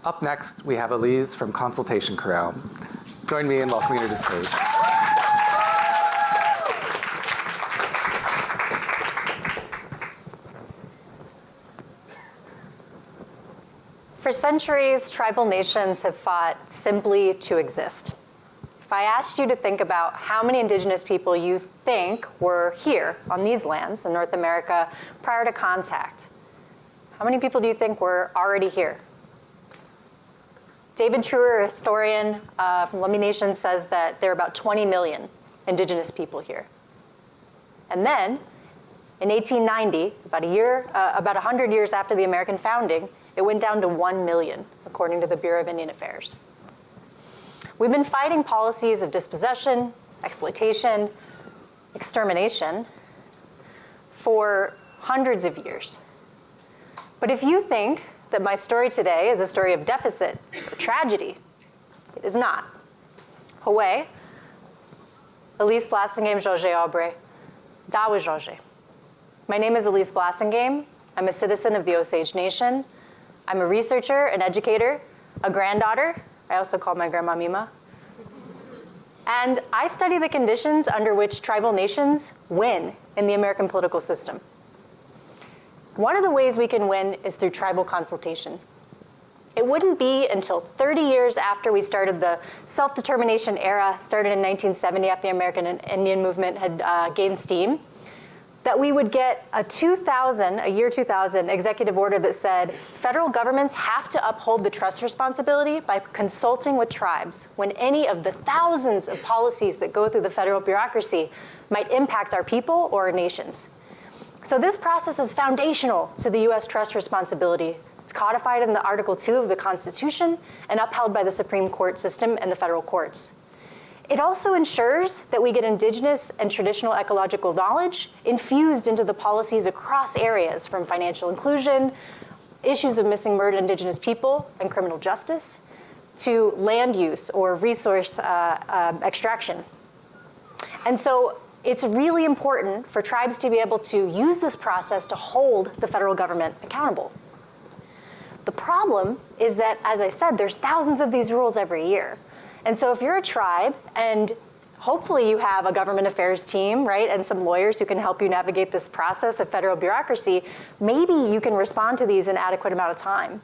Up next, we have Elise from Consultation Chorale. Join me in welcoming her to the stage. For centuries, tribal nations have fought simply to exist. If I asked you to think about how many indigenous people you think were here on these lands in North America prior to contact, how many people do you think were already here? David Truer, a historian from Lummi Nation, says that there are about 20 million indigenous people here. And then, in 1890, about 100 years after the American founding, it went down to 1 million, according to the Bureau of Indian Affairs. We've been fighting policies of dispossession, exploitation, extermination for hundreds of years. But if you think that my story today is a story of deficit or tragedy, it is not. Hawaii, Elise Blasingame Georges Aubrey, Dawa Georges. My name is Elise Blasingame. I'm a citizen of the Osage Nation. I'm a researcher, an educator, a granddaughter. I also call my grandma Mima. And I study the conditions under which tribal nations win in the American political system. One of the ways we can win is through tribal consultation. It wouldn't be until 30 years after we started the self-determination era, started in 1970 after the American Indian movement had gained steam, that we would get a year 2000 executive order that said federal governments have to uphold the trust responsibility by consulting with tribes when any of the thousands of policies that go through the federal bureaucracy might impact our people or our nations. So this process is foundational to the US trust responsibility. It's codified in the Article 2 of the Constitution and upheld by the Supreme Court system and the federal courts. It also ensures that we get indigenous and traditional ecological knowledge infused into the policies across areas, from financial inclusion, issues of missing murdered indigenous people and criminal justice, to land use or resource extraction. And so it's really important for tribes to be able to use this process to hold the federal government accountable. The problem is that, as I said, there's thousands of these rules every year. And so if you're a tribe, and hopefully you have a government affairs team, right, and some lawyers who can help you navigate this process of federal bureaucracy, maybe you can respond to these in an adequate amount of time.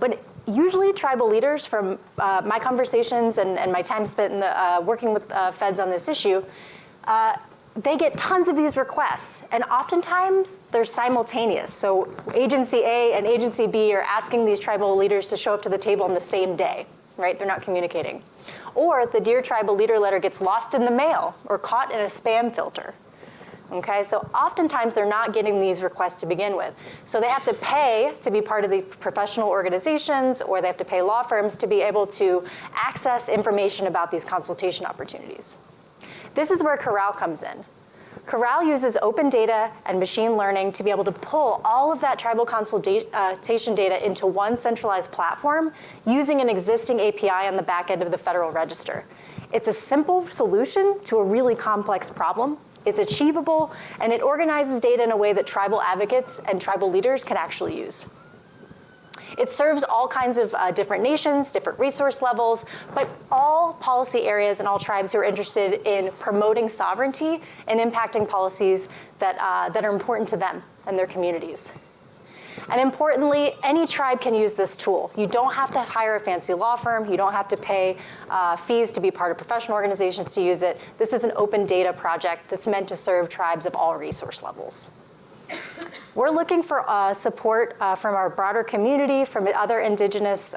But usually tribal leaders, from my conversations and my time spent in working with feds on this issue, they get tons of these requests, and oftentimes they're simultaneous. So Agency A and Agency B are asking these tribal leaders to show up to the table on the same day, right? They're not communicating. Or the Dear Tribal Leader letter gets lost in the mail or caught in a spam filter. Okay, so oftentimes they're not getting these requests to begin with. So they have to pay to be part of the professional organizations, or they have to pay law firms to be able to access information about these consultation opportunities. This is where Chorale comes in. Chorale uses open data and machine learning to be able to pull all of that tribal consultation data into one centralized platform using an existing API on the back end of the Federal Register. It's a simple solution to a really complex problem. It's achievable, and it organizes data in a way that tribal advocates and tribal leaders can actually use. It serves all kinds of different nations, different resource levels, but all policy areas and all tribes who are interested in promoting sovereignty and impacting policies that are important to them and their communities. And importantly, any tribe can use this tool. You don't have to hire a fancy law firm. You don't have to pay fees to be part of professional organizations to use it. This is an open data project that's meant to serve tribes of all resource levels. We're looking for support from our broader community, from other indigenous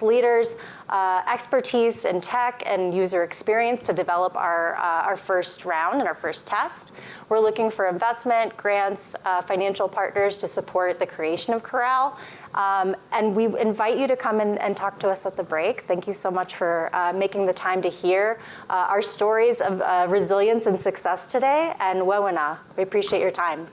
leaders, expertise in tech and user experience to develop our first round and our first test. We're looking for investment, grants, financial partners to support the creation of Chorale. And we invite you to come and talk to us at the break. Thank you so much for making the time to hear our stories of resilience and success today. And Wewena, we appreciate your time.